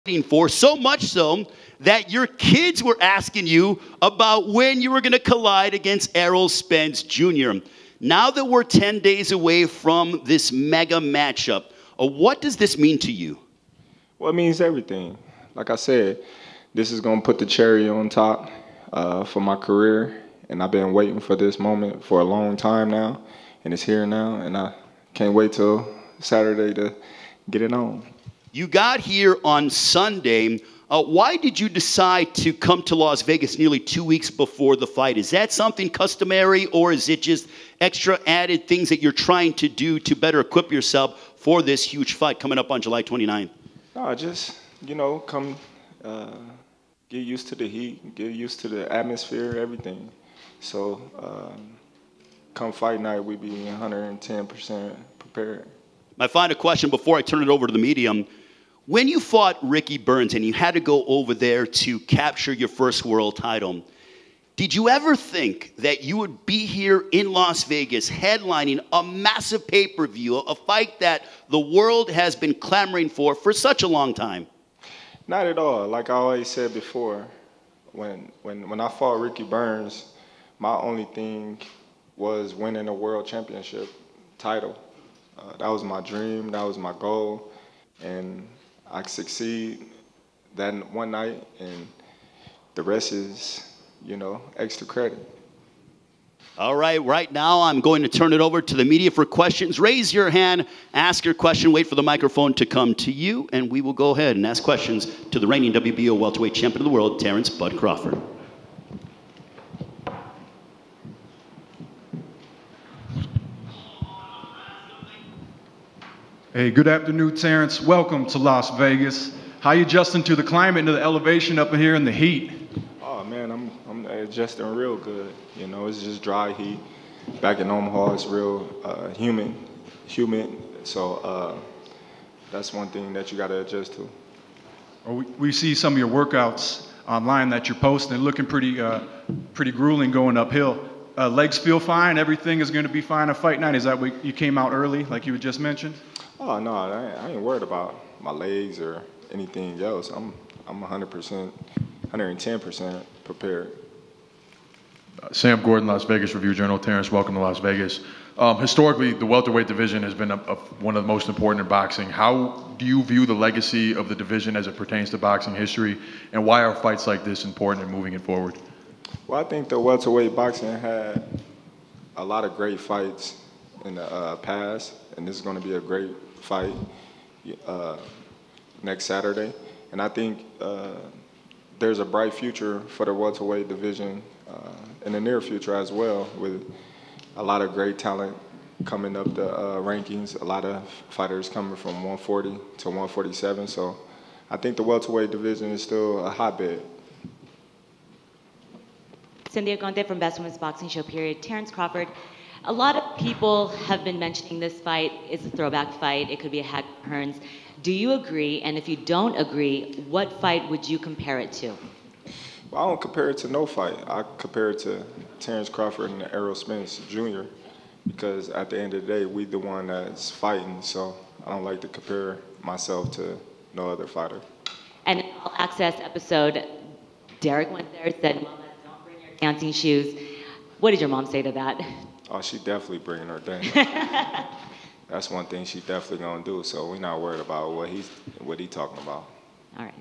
for, so much so that your kids were asking you about when you were going to collide against Errol Spence Jr. Now that we're 10 days away from this mega matchup, what does this mean to you? Well, it means everything. Like I said, this is going to put the cherry on top for my career, and I've been waiting for this moment for a long time now, and it's here now, and I can't wait till Saturday to get it on. You got here on Sunday. Why did you decide to come to Las Vegas nearly 2 weeks before the fight? Is that something customary, or is it just extra added things that you're trying to do to better equip yourself for this huge fight coming up on July 29th? No, just, come get used to the heat, get used to the atmosphere, everything. So come fight night, we be 110% prepared. My final question before I turn it over to the medium. When you fought Ricky Burns and you had to go over there to capture your first world title, did you ever think that you would be here in Las Vegas headlining a massive pay-per-view, a fight that the world has been clamoring for such a long time? Not at all. Like I always said before, when I fought Ricky Burns, my only thing was winning a world championship title. That was my dream. That was my goal. And I succeed that one night, and the rest is, extra credit. All right now I'm going to turn it over to the media for questions. Raise your hand, ask your question, wait for the microphone to come to you, and we will go ahead and ask questions to the reigning WBO welterweight champion of the world, Terence "Bud" Crawford. Hey, good afternoon, Terence. Welcome to Las Vegas. How you adjusting to the climate and to the elevation up in here in the heat? Oh man, I'm adjusting real good. It's just dry heat. Back in Omaha, it's real humid. So that's one thing that you got to adjust to. Well, we see some of your workouts online that you're posting, looking pretty grueling going uphill. Legs feel fine. Everything is going to be fine on fight night. Is that what you came out early, like you just mentioned? Oh no, I ain't worried about my legs or anything else. I'm 100%, 110% prepared. Sam Gordon, Las Vegas Review-Journal. Terence, welcome to Las Vegas. Historically, the welterweight division has been one of the most important in boxing. How do you view the legacy of the division as it pertains to boxing history, and why are fights like this important in moving it forward? Well, I think the welterweight boxing had a lot of great fights in the past, and this is going to be a great fight next Saturday. And I think there's a bright future for the welterweight division in the near future as well, with a lot of great talent coming up the rankings, a lot of fighters coming from 140 to 147. So I think the welterweight division is still a hotbed. Cynthia Conte from Best Women's Boxing Show, period. Terence Crawford, a lot of people have been mentioning this fight is a throwback fight. It could be a Hack Hearns. Do you agree? And if you don't agree, what fight would you compare it to? Well, I don't compare it to no fight. I compare it to Terence Crawford and Errol Spence Jr. because at the end of the day, we the one that's fighting. So I don't like to compare myself to no other fighter. And in All Access episode, Derrick went there and said, "Mama, don't bring your dancing shoes." What did your mom say to that? Oh, she definitely bringing her thing. That's one thing she definitely gonna do. So we're not worried about what he talking about. All right.